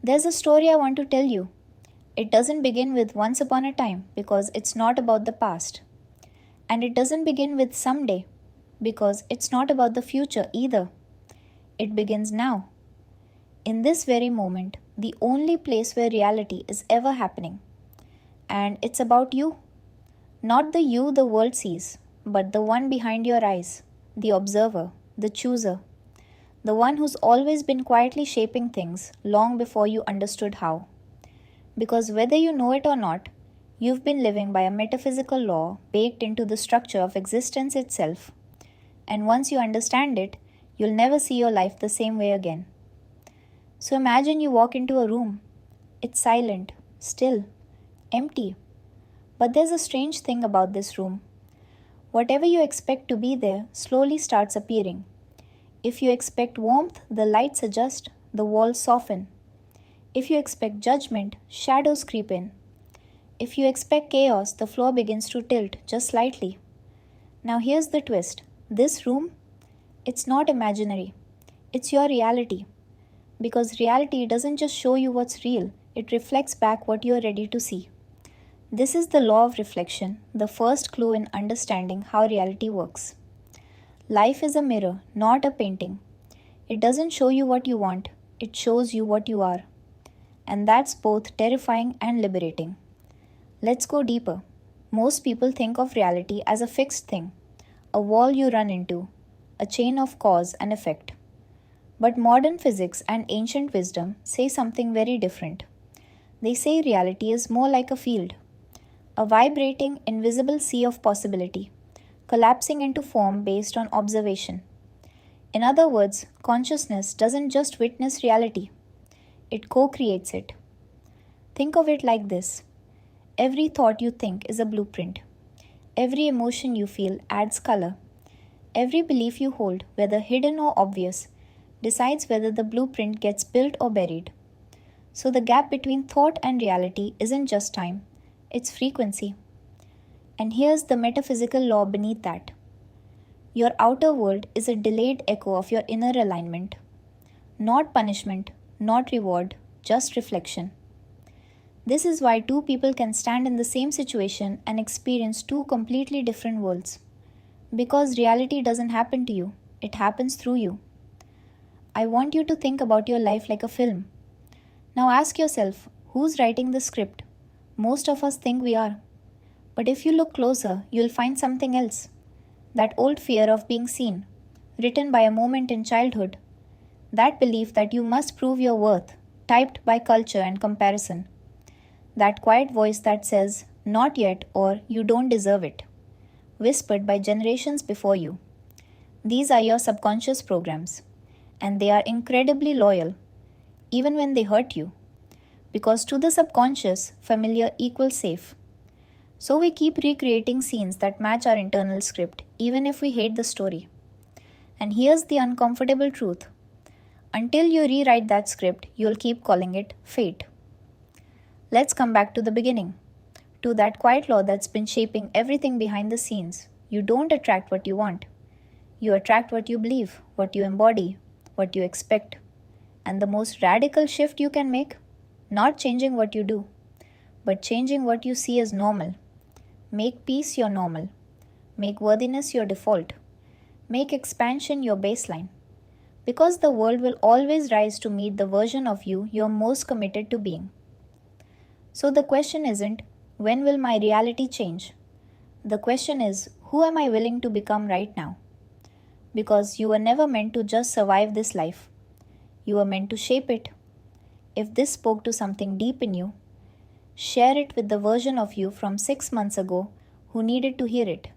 There's a story I want to tell you. It doesn't begin with once upon a time because it's not about the past. And it doesn't begin with someday because it's not about the future either. It begins now. In this very moment, the only place where reality is ever happening. And it's about you. Not the you the world sees, but the one behind your eyes, the observer, the chooser, the one who's always been quietly shaping things long before you understood how. Because whether you know it or not, you've been living by a metaphysical law baked into the structure of existence itself. And once you understand it, you'll never see your life the same way again. So imagine you walk into a room. It's silent, still, empty. But there's a strange thing about this room. Whatever you expect to be there slowly starts appearing. If you expect warmth, the lights adjust, the walls soften. If you expect judgment, shadows creep in. If you expect chaos, the floor begins to tilt just slightly. Now here's the twist. This room, it's not imaginary. It's your reality. Because reality doesn't just show you what's real, it reflects back what you're ready to see. This is the law of reflection, the first clue in understanding how reality works. Life is a mirror, not a painting. It doesn't show you what you want, it shows you what you are. And that's both terrifying and liberating. Let's go deeper. Most people think of reality as a fixed thing, a wall you run into, a chain of cause and effect. But modern physics and ancient wisdom say something very different. They say reality is more like a field, a vibrating, invisible sea of possibility, collapsing into form based on observation. In other words, consciousness doesn't just witness reality, it co-creates it. Think of it like this. Every thought you think is a blueprint. Every emotion you feel adds color. Every belief you hold, whether hidden or obvious, decides whether the blueprint gets built or buried. So the gap between thought and reality isn't just time, it's frequency. And here's the metaphysical law beneath that. Your outer world is a delayed echo of your inner alignment. Not punishment, not reward, just reflection. This is why two people can stand in the same situation and experience two completely different worlds. Because reality doesn't happen to you, it happens through you. I want you to think about your life like a film. Now ask yourself, who's writing the script? Most of us think we are. But if you look closer, you'll find something else. That old fear of being seen, written by a moment in childhood. That belief that you must prove your worth, typed by culture and comparison. That quiet voice that says, not yet or you don't deserve it, whispered by generations before you. These are your subconscious programs, and they are incredibly loyal, even when they hurt you. Because to the subconscious, familiar equals safe. So we keep recreating scenes that match our internal script, even if we hate the story. And here's the uncomfortable truth. Until you rewrite that script, you'll keep calling it fate. Let's come back to the beginning, to that quiet law that's been shaping everything behind the scenes. You don't attract what you want. You attract what you believe, what you embody, what you expect. And the most radical shift you can make? Not changing what you do, but changing what you see as normal. Make peace your normal. Make worthiness your default. Make expansion your baseline. Because the world will always rise to meet the version of you you're most committed to being. So the question isn't, when will my reality change? The question is, who am I willing to become right now? Because you were never meant to just survive this life. You were meant to shape it. If this spoke to something deep in you, share it with the version of you from 6 months ago who needed to hear it.